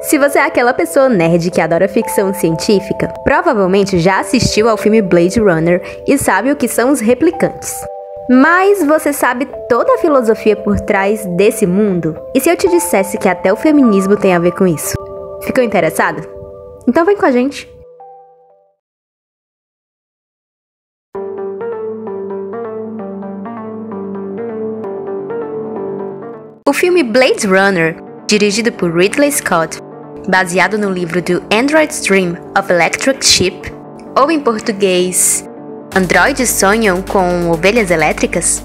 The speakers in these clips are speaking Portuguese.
Se você é aquela pessoa nerd que adora ficção científica, provavelmente já assistiu ao filme Blade Runner e sabe o que são os replicantes. Mas você sabe toda a filosofia por trás desse mundo? E se eu te dissesse que até o feminismo tem a ver com isso? Ficou interessado? Então vem com a gente! O filme Blade Runner, dirigido por Ridley Scott, baseado no livro do Android's Dream of Electric Sheep, ou em português, Androides Sonham com Ovelhas Elétricas,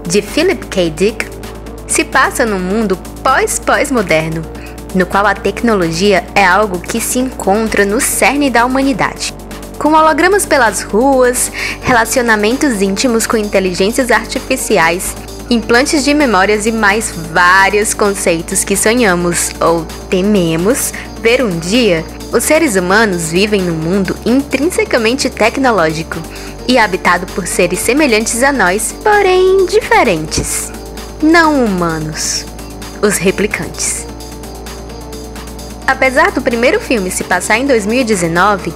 de Philip K. Dick, se passa num mundo pós-moderno, no qual a tecnologia é algo que se encontra no cerne da humanidade. Com hologramas pelas ruas, relacionamentos íntimos com inteligências artificiais, implantes de memórias e mais vários conceitos que sonhamos ou tememos ver um dia, os seres humanos vivem num mundo intrinsecamente tecnológico e habitado por seres semelhantes a nós, porém diferentes. Não humanos, os replicantes. Apesar do primeiro filme se passar em 2019,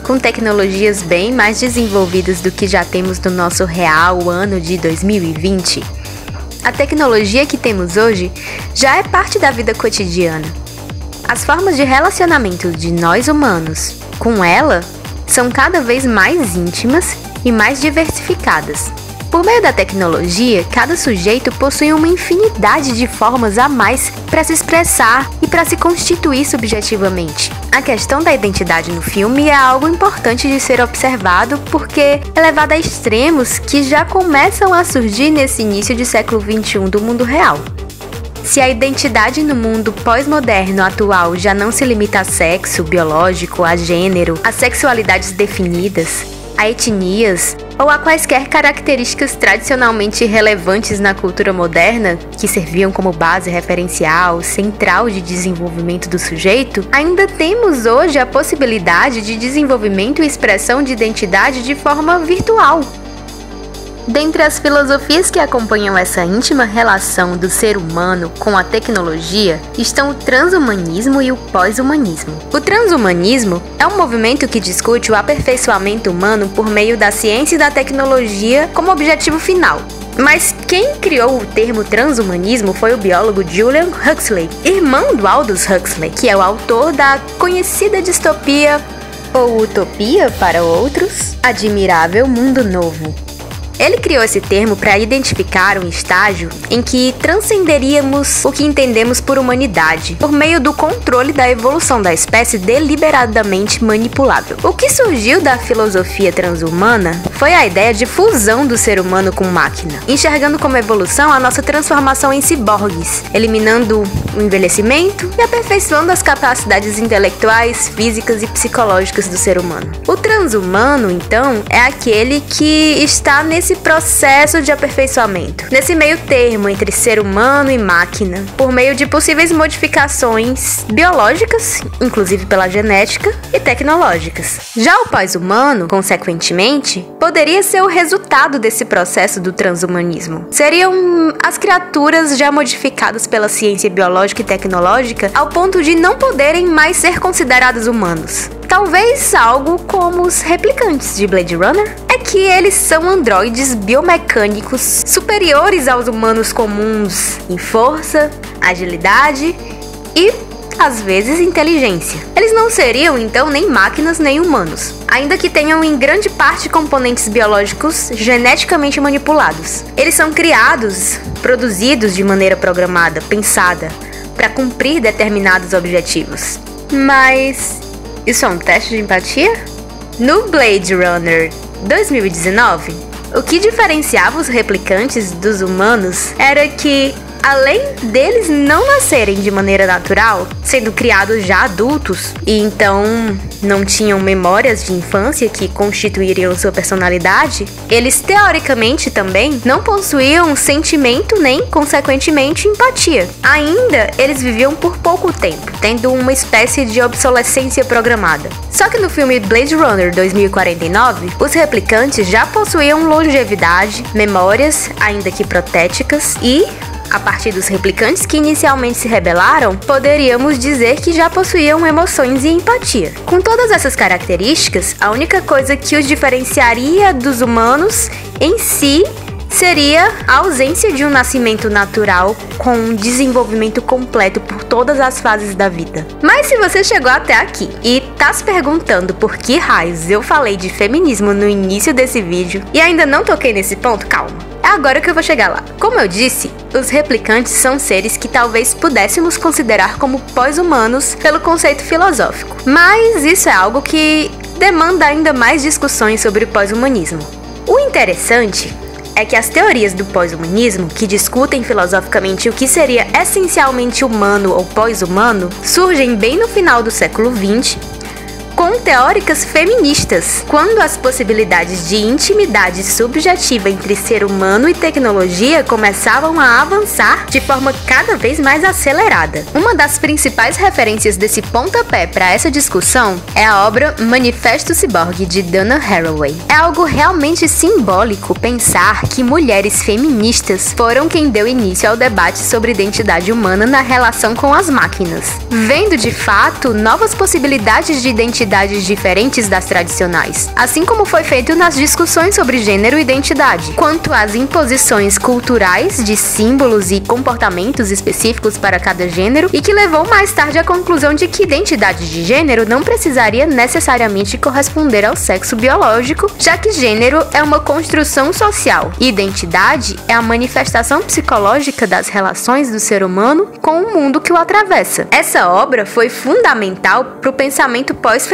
com tecnologias bem mais desenvolvidas do que já temos no nosso real ano de 2020, a tecnologia que temos hoje já é parte da vida cotidiana. As formas de relacionamento de nós humanos com ela são cada vez mais íntimas e mais diversificadas. Por meio da tecnologia, cada sujeito possui uma infinidade de formas a mais para se expressar e para se constituir subjetivamente. A questão da identidade no filme é algo importante de ser observado porque é levada a extremos que já começam a surgir nesse início de século XXI do mundo real. Se a identidade no mundo pós-moderno atual já não se limita a sexo biológico, a gênero, a sexualidades definidas, a etnias ou a quaisquer características tradicionalmente relevantes na cultura moderna, que serviam como base referencial, central de desenvolvimento do sujeito, ainda temos hoje a possibilidade de desenvolvimento e expressão de identidade de forma virtual. Dentre as filosofias que acompanham essa íntima relação do ser humano com a tecnologia estão o transhumanismo e o pós-humanismo. O transhumanismo é um movimento que discute o aperfeiçoamento humano por meio da ciência e da tecnologia como objetivo final. Mas quem criou o termo transhumanismo foi o biólogo Julian Huxley, irmão do Aldous Huxley, que é o autor da conhecida distopia, ou utopia para outros, Admirável Mundo Novo. Ele criou esse termo para identificar um estágio em que transcenderíamos o que entendemos por humanidade, por meio do controle da evolução da espécie deliberadamente manipulável. O que surgiu da filosofia transhumana foi a ideia de fusão do ser humano com máquina, enxergando como evolução a nossa transformação em ciborgues, eliminando o envelhecimento e aperfeiçoando as capacidades intelectuais, físicas e psicológicas do ser humano. O transhumano, então, é aquele que está nesse processo de aperfeiçoamento, nesse meio termo entre ser humano e máquina, por meio de possíveis modificações biológicas, inclusive pela genética, e tecnológicas. Já o pós-humano, consequentemente, poderia ser o resultado desse processo do transhumanismo. Seriam as criaturas já modificadas pela ciência biológica e tecnológica ao ponto de não poderem mais ser considerados humanos. Talvez algo como os replicantes de Blade Runner, é que eles são androides biomecânicos superiores aos humanos comuns em força, agilidade e, às vezes, inteligência. Eles não seriam, então, nem máquinas nem humanos, ainda que tenham em grande parte componentes biológicos geneticamente manipulados. Eles são criados, produzidos de maneira programada, pensada, para cumprir determinados objetivos. Mas isso é um teste de empatia? No Blade Runner 2019, o que diferenciava os replicantes dos humanos era que, além deles não nascerem de maneira natural, sendo criados já adultos, e então não tinham memórias de infância que constituiriam sua personalidade, eles teoricamente também não possuíam sentimento nem, consequentemente, empatia. Ainda, eles viviam por pouco tempo, tendo uma espécie de obsolescência programada. Só que no filme Blade Runner 2049, os replicantes já possuíam longevidade, memórias, ainda que protéticas, e a partir dos replicantes que inicialmente se rebelaram, poderíamos dizer que já possuíam emoções e empatia. Com todas essas características, a única coisa que os diferenciaria dos humanos em si seria a ausência de um nascimento natural com um desenvolvimento completo por todas as fases da vida. Mas se você chegou até aqui e tá se perguntando por que raios eu falei de feminismo no início desse vídeo e ainda não toquei nesse ponto, calma. É agora que eu vou chegar lá. Como eu disse, os replicantes são seres que talvez pudéssemos considerar como pós-humanos pelo conceito filosófico. Mas isso é algo que demanda ainda mais discussões sobre o pós-humanismo. O interessante é que as teorias do pós-humanismo, que discutem filosoficamente o que seria essencialmente humano ou pós-humano, surgem bem no final do século XX, com teóricas feministas, quando as possibilidades de intimidade subjetiva entre ser humano e tecnologia começavam a avançar de forma cada vez mais acelerada. Uma das principais referências desse pontapé para essa discussão é a obra Manifesto Ciborgue, de Donna Haraway. É algo realmente simbólico pensar que mulheres feministas foram quem deu início ao debate sobre identidade humana na relação com as máquinas, vendo de fato novas possibilidades de identidade diferentes das tradicionais, assim como foi feito nas discussões sobre gênero e identidade, quanto às imposições culturais de símbolos e comportamentos específicos para cada gênero, e que levou mais tarde à conclusão de que identidade de gênero não precisaria necessariamente corresponder ao sexo biológico, já que gênero é uma construção social e identidade é a manifestação psicológica das relações do ser humano com o mundo que o atravessa. Essa obra foi fundamental para o pensamento pós-feminista,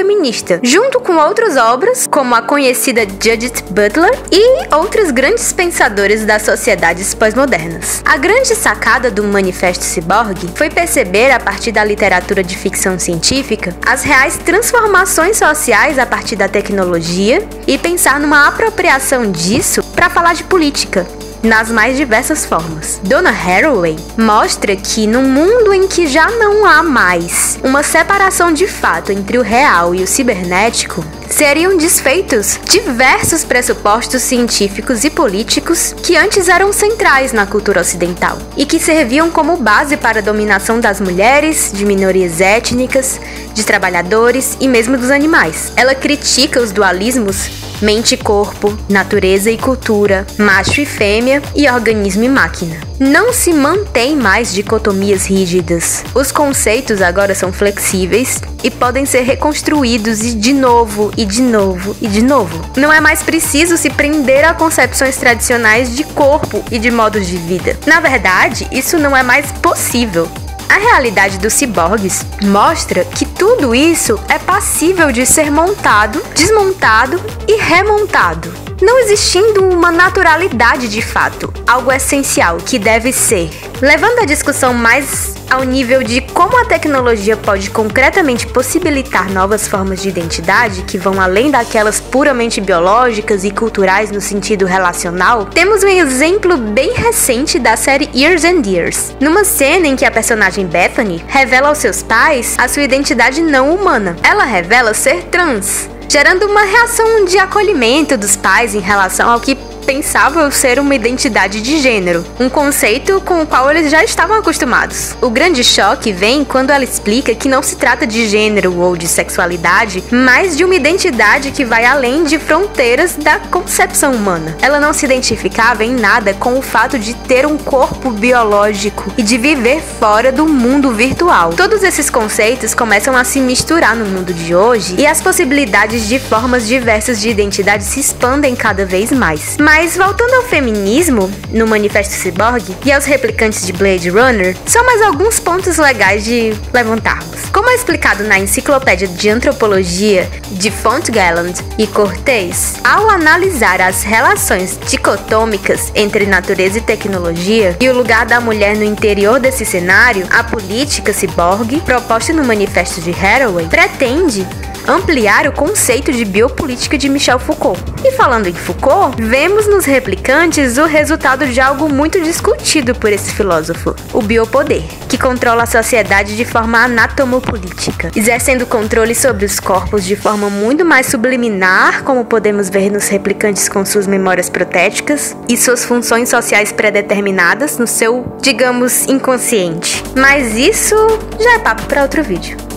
junto com outras obras, como a conhecida Judith Butler e outros grandes pensadores das sociedades pós-modernas. A grande sacada do Manifesto Ciborgue foi perceber, a partir da literatura de ficção científica, as reais transformações sociais a partir da tecnologia e pensar numa apropriação disso para falar de política, nas mais diversas formas. Donna Haraway mostra que num mundo em que já não há mais uma separação de fato entre o real e o cibernético, seriam desfeitos diversos pressupostos científicos e políticos que antes eram centrais na cultura ocidental e que serviam como base para a dominação das mulheres, de minorias étnicas, de trabalhadores e mesmo dos animais. Ela critica os dualismos mente e corpo, natureza e cultura, macho e fêmea e organismo e máquina. Não se mantém mais dicotomias rígidas. Os conceitos agora são flexíveis e podem ser reconstruídos de novo e de novo e de novo. Não é mais preciso se prender a concepções tradicionais de corpo e de modos de vida. Na verdade, isso não é mais possível. A realidade dos ciborgues mostra que tudo isso é passível de ser montado, desmontado e remontado, não existindo uma naturalidade de fato, algo essencial que deve ser. Levando a discussão mais ao nível de como a tecnologia pode concretamente possibilitar novas formas de identidade que vão além daquelas puramente biológicas e culturais no sentido relacional, temos um exemplo bem recente da série Years and Years, numa cena em que a personagem Bethany revela aos seus pais a sua identidade não humana. Ela revela ser trans, gerando uma reação de acolhimento dos pais em relação ao que pensavam ser uma identidade de gênero, um conceito com o qual eles já estavam acostumados. O grande choque vem quando ela explica que não se trata de gênero ou de sexualidade, mas de uma identidade que vai além de fronteiras da concepção humana. Ela não se identificava em nada com o fato de ter um corpo biológico e de viver fora do mundo virtual. Todos esses conceitos começam a se misturar no mundo de hoje e as possibilidades de formas diversas de identidade se expandem cada vez mais. Mas voltando ao feminismo, no Manifesto Ciborgue, e aos replicantes de Blade Runner, são mais alguns pontos legais de levantarmos. Como é explicado na Enciclopédia de Antropologia de Fontgelland e Cortez, ao analisar as relações dicotômicas entre natureza e tecnologia e o lugar da mulher no interior desse cenário, a política ciborgue, proposta no Manifesto de Haraway, pretende ampliar o conceito de biopolítica de Michel Foucault. E falando em Foucault, vemos nos replicantes o resultado de algo muito discutido por esse filósofo, o biopoder, que controla a sociedade de forma anatomopolítica, exercendo controle sobre os corpos de forma muito mais subliminar, como podemos ver nos replicantes com suas memórias protéticas e suas funções sociais pré-determinadas no seu, digamos, inconsciente. Mas isso já é papo para outro vídeo.